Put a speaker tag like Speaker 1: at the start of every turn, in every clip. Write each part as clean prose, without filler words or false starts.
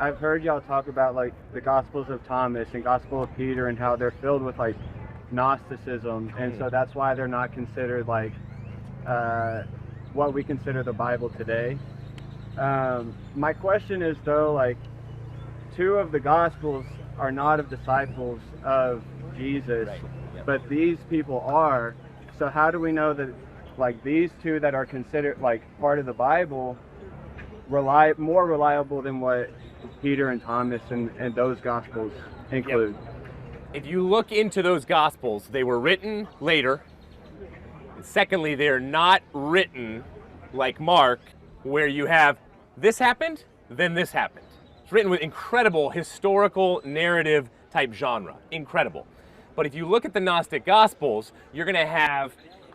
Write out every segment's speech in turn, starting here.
Speaker 1: I've heard y'all talk about like the Gospels of Thomas and Gospel of Peter and how they're filled with like Gnosticism, and so that's why they're not considered like what we consider the Bible today. My question is though, like, two of the Gospels are not of disciples of Jesus,
Speaker 2: Right. Yep.
Speaker 1: but these people are. So how do we know that like these two that are considered like part of the Bible more reliable than what Peter and Thomas and those Gospels include?
Speaker 2: If you look into those Gospels, they were written later. And secondly, they're not written like Mark, where you have this happened, then this happened. It's written with incredible historical narrative type genre. Incredible. But if you look at the Gnostic Gospels, you're going to have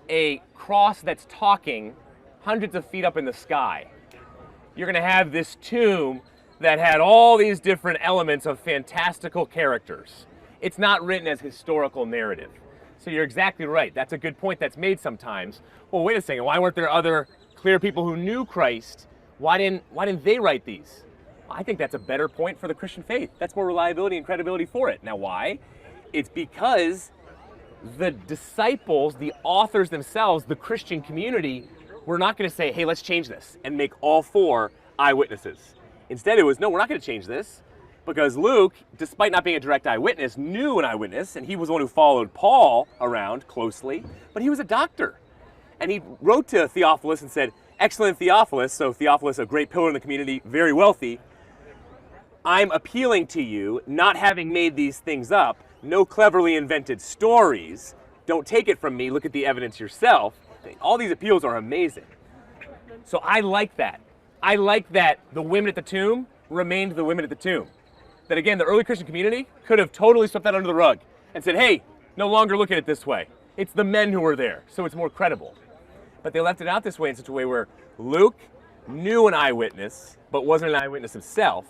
Speaker 2: a cross that's talking hundreds of feet up in the sky. You're going to have this tomb that had all these different elements of fantastical characters. It's not written as historical narrative. So you're exactly right. That's a good point that's made sometimes. Well, wait a second. Why weren't there other clear people who knew Christ? Why didn't they write these? I think that's a better point for the Christian faith. That's more reliability and credibility for it. Now, why? It's because the disciples, the authors themselves, the Christian community, were not going to say, hey, let's change this and make all four eyewitnesses. Instead, it was, no, we're not going to change this, because Luke, despite not being a direct eyewitness, knew an eyewitness, and he was the one who followed Paul around closely, but he was a doctor. And he wrote to Theophilus and said, excellent Theophilus, so Theophilus, a great pillar in the community, very wealthy, I'm appealing to you, not having made these things up, no cleverly invented stories. Don't take it from me, look at the evidence yourself. All these appeals are amazing. So I like that. I like that the women at the tomb remained the women at the tomb. That again, the early Christian community could have totally swept that under the rug and said, hey, no longer look at it this way. It's the men who were there, so it's more credible. But they left it out this way in such a way where Luke knew an eyewitness, but wasn't an eyewitness himself.